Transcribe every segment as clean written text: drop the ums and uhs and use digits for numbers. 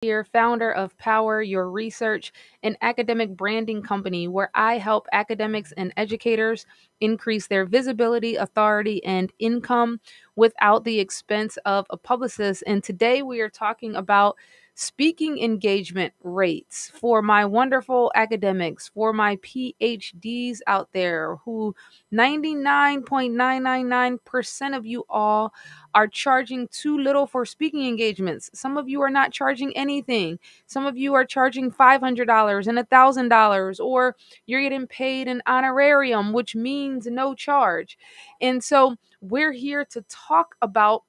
Here, founder of Power Your Research, an academic branding company where I help academics and educators increase their visibility, authority, and income without the expense of a publicist. And today we are talking about speaking engagement rates for my wonderful academics, for my PhDs out there who 99.999% of you all are charging too little for speaking engagements. Some of you are not charging anything. Some of you are charging $500 and $1,000, or you're getting paid an honorarium, which means no charge. And so we're here to talk about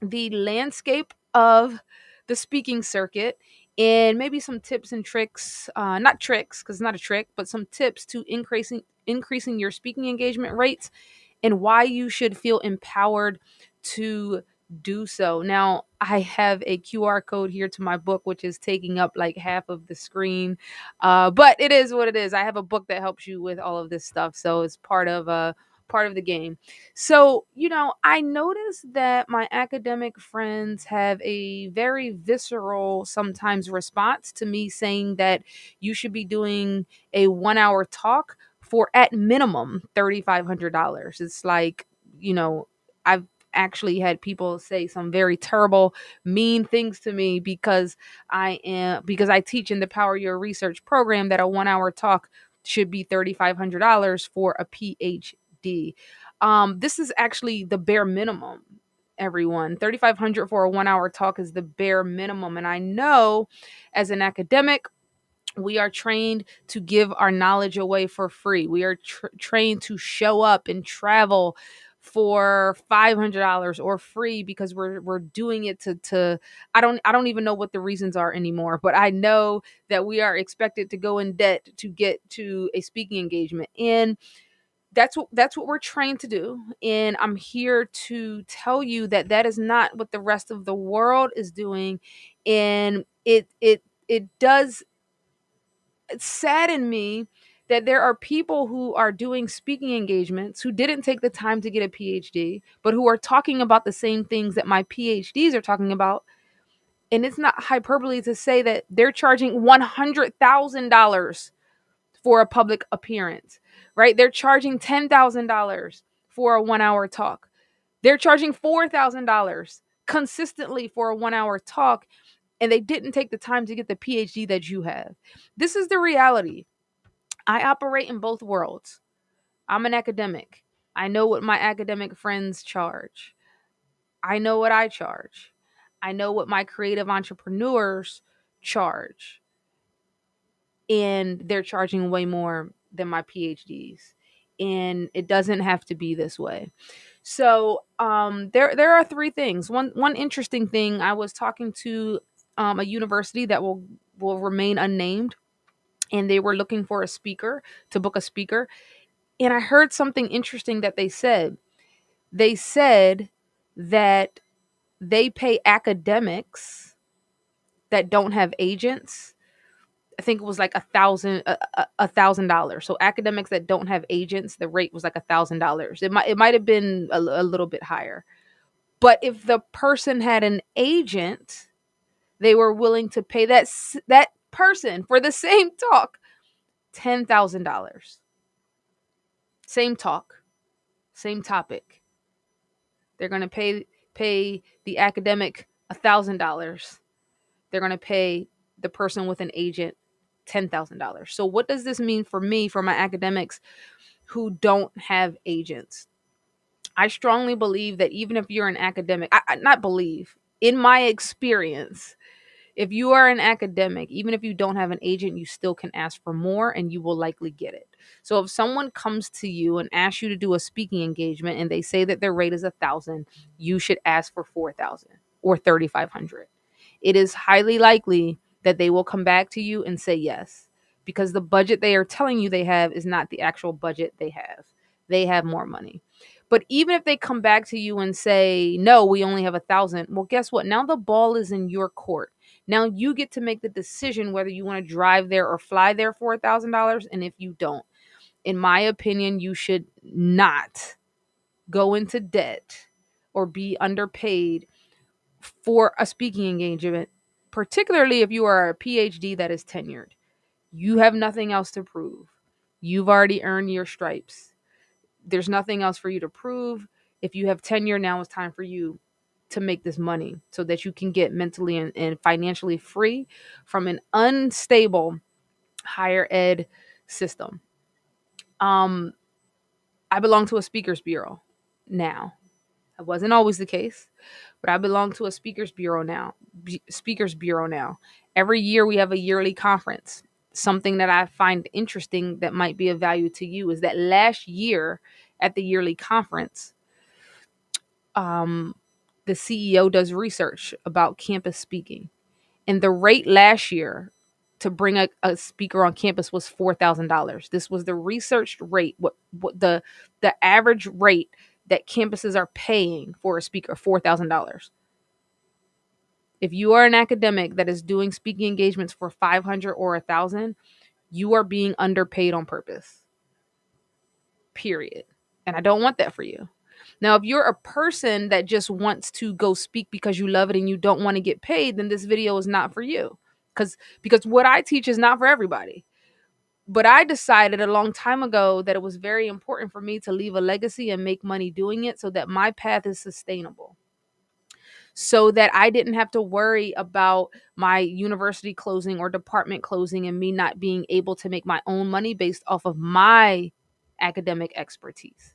the landscape of the speaking circuit and maybe some tips and tricks, not tricks because it's not a trick, but some tips to increasing your speaking engagement rates and why you should feel empowered to do so. Now, I have a QR code here to my book, which is taking up like half of the screen. But it is what it is. I have a book that helps you with all of this stuff. So it's part of the game. So, I noticed that my academic friends have a very visceral sometimes response to me saying that you should be doing a 1 hour talk for at minimum $3,500. It's like, I've actually had people say some very terrible, mean things to me because I teach in the Power Your Research program that a 1 hour talk should be $3,500 for a PhD. This is actually the bare minimum. Everyone, 3,500 for a 1 hour talk is the bare minimum. And I know as an academic, we are trained to give our knowledge away for free. We are trained to show up and travel for $500 or free because we're doing it to I don't even know what the reasons are anymore, but I know that we are expected to go in debt to get to a speaking engagement. And that's what we're trained to do, and I'm here to tell you that that is not what the rest of the world is doing. And it does sadden me that there are people who are doing speaking engagements who didn't take the time to get a PhD, but who are talking about the same things that my PhDs are talking about. And it's not hyperbole to say that they're charging $100,000 for a public appearance, right? They're charging $10,000 for a 1 hour talk. They're charging $4,000 consistently for a 1 hour talk, and they didn't take the time to get the PhD that you have. This is the reality. I operate in both worlds. I'm an academic. I know what my academic friends charge. I know what I charge. I know what my creative entrepreneurs charge. And they're charging way more than my PhDs. And it doesn't have to be this way. So there are three things. One interesting thing, I was talking to a university that will remain unnamed, and they were looking for a speaker to book a speaker. And I heard something interesting that they said. They said that they pay academics that don't have agents. I think it was like $1,000. So academics that don't have agents, the rate was like $1,000. It might have been a little bit higher. But if the person had an agent, they were willing to pay that person for the same talk $10,000. Same talk, same topic. They're going to pay the academic $1,000. They're going to pay the person with an agent $10,000. So what does this mean for me, for my academics who don't have agents? I strongly believe that even if you're an academic, not believe, in my experience, if you are an academic, even if you don't have an agent, you still can ask for more and you will likely get it. So if someone comes to you and asks you to do a speaking engagement and they say that their rate is 1,000, you should ask for 4,000 or 3,500. It is highly likely that they will come back to you and say yes, because the budget they are telling you they have is not the actual budget they have. They have more money. But even if they come back to you and say, no, we only have 1,000, well, guess what? Now the ball is in your court. Now you get to make the decision whether you want to drive there or fly there for $1,000. And if you don't, in my opinion, you should not go into debt or be underpaid for a speaking engagement particularly if you are a PhD that is tenured. You have nothing else to prove. You've already earned your stripes. There's nothing else for you to prove. If you have tenure, now it's time for you to make this money so that you can get mentally and financially free from an unstable higher ed system. Um, I belong to a speakers bureau now. It wasn't always the case, but I belong to a speakers bureau now. Every year we have a yearly conference. Something that I find interesting that might be of value to you is that last year at the yearly conference, um, the CEO does research about campus speaking, and the rate last year to bring a speaker on campus was $4,000. This was the researched rate, what the average rate that campuses are paying for a speaker, $4,000. If you are an academic that is doing speaking engagements for 500 or 1,000, you are being underpaid on purpose. Period. And I don't want that for you. Now, if you're a person that just wants to go speak because you love it and you don't want to get paid, then this video is not for you. Because what I teach is not for everybody. But I decided a long time ago that it was very important for me to leave a legacy and make money doing it so that my path is sustainable. So that I didn't have to worry about my university closing or department closing and me not being able to make my own money based off of my academic expertise.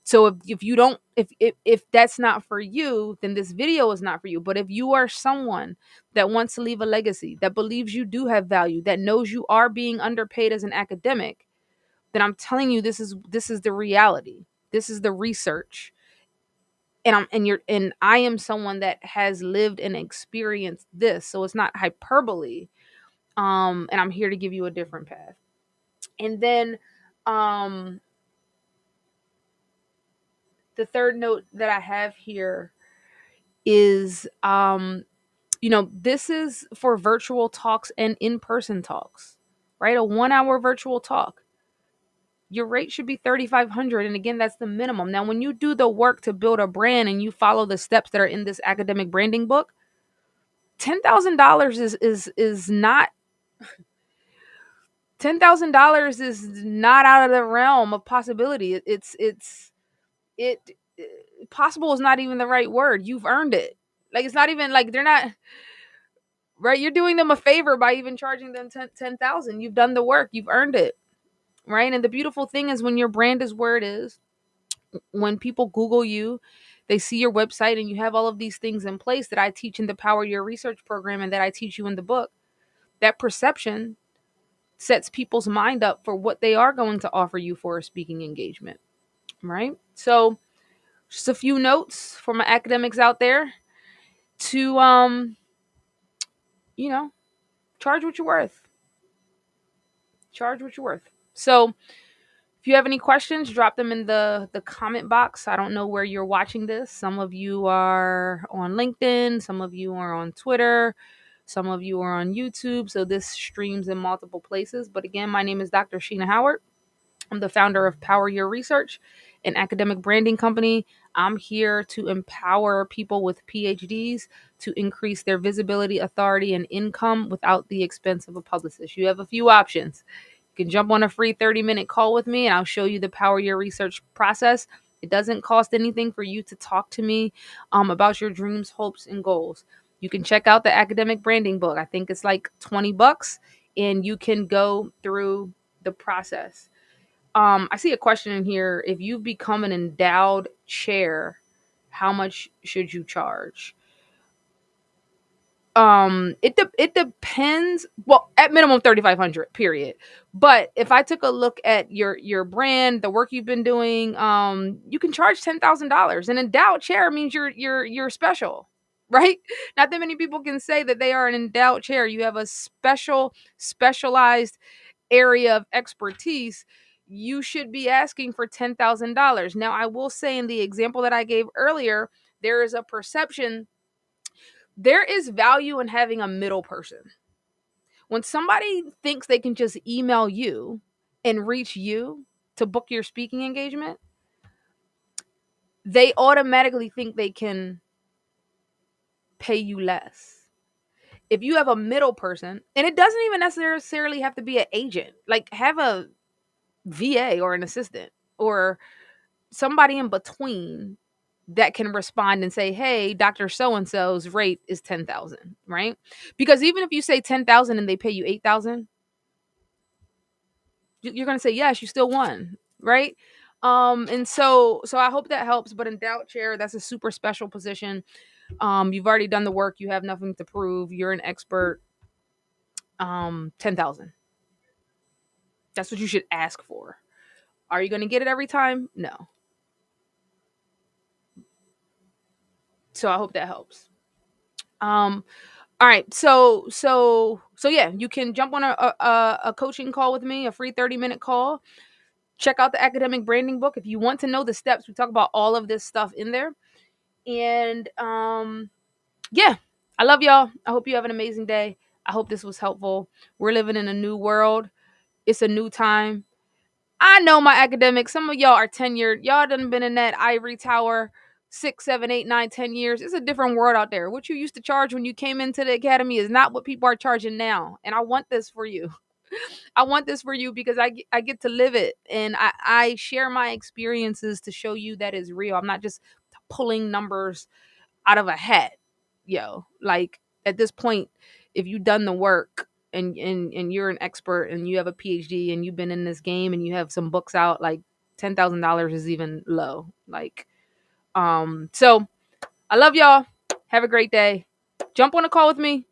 So if you don't if that's not for you, then this video is not for you. But if you are someone that wants to leave a legacy, that believes you do have value, that knows you are being underpaid as an academic, then I'm telling you this is the reality. This is the research. And I am someone that has lived and experienced this. So it's not hyperbole. And I'm here to give you a different path. And then um the third note that I have here is this is for virtual talks and in-person talks, right? A 1 hour virtual talk, your rate should be 3,500, and again, that's the minimum. Now when you do the work to build a brand and you follow the steps that are in this academic branding book, $10,000 is not $10,000 is not out of the realm of possibility. It possible is not even the right word. You've earned it. Like, it's not even like they're not right. You're doing them a favor by even charging them 10,000. You've done the work. You've earned it, right? And the beautiful thing is when your brand is where it is, when people Google you, they see your website and you have all of these things in place that I teach in the Power Your Research program and that I teach you in the book. That perception sets people's mind up for what they are going to offer you for a speaking engagement, right? So just a few notes for my academics out there to charge what you're worth. Charge what you're worth. So if you have any questions, drop them in the comment box. I don't know where you're watching this. Some of you are on LinkedIn, some of you are on Twitter, some of you are on YouTube. So this streams in multiple places. But again, my name is Dr. Sheena Howard. I'm the founder of Power Your Research, an academic branding company. I'm here to empower people with PhDs to increase their visibility, authority, and income without the expense of a publicist. You have a few options. You can jump on a free 30-minute call with me and I'll show you the Power Your Research process. It doesn't cost anything for you to talk to me about your dreams, hopes, and goals. You can check out the academic branding book. I think it's like $20 and you can go through the process. I see a question in here. If you become an endowed chair, how much should you charge? It depends. Well, at minimum 3,500, period. But if I took a look at your brand, the work you've been doing, you can charge $10,000. An endowed chair means you're special, right? Not that many people can say that they are an endowed chair. You have a specialized area of expertise. You should be asking for $10,000. Now, I will say in the example that I gave earlier, there is a perception. There is value in having a middle person. When somebody thinks they can just email you and reach you to book your speaking engagement, they automatically think they can pay you less. If you have a middle person, and it doesn't even necessarily have to be an agent, like have a VA or an assistant or somebody in between that can respond and say, "Hey, Doctor So and So's rate is 10,000," right? Because even if you say 10,000 and they pay you 8,000, you're gonna say yes, you still won, right? And so I hope that helps. But in doubt chair, that's a super special position. You've already done the work. You have nothing to prove. You're an expert. 10,000. That's what you should ask for. Are you gonna get it every time? No. So I hope that helps. Um, all right. So yeah, you can jump on a coaching call with me, a free 30-minute call. Check out the academic branding book if you want to know the steps. We talk about all of this stuff in there. And yeah, I love y'all. I hope you have an amazing day. I hope this was helpful. We're living in a new world. It's a new time. I know my academics. Some of y'all are tenured. Y'all done been in that ivory tower 6, 7, 8, 9, 10 years. It's a different world out there. What you used to charge when you came into the academy is not what people are charging now. And I want this for you. I want this for you because I get to live it. And I share my experiences to show you that is real. I'm not just pulling numbers out of a hat. Like at this point, if you've done the work and you're an expert and you have a PhD and you've been in this game and you have some books out, like $10,000 is even low. Like, so I love y'all. Have a great day. Jump on a call with me.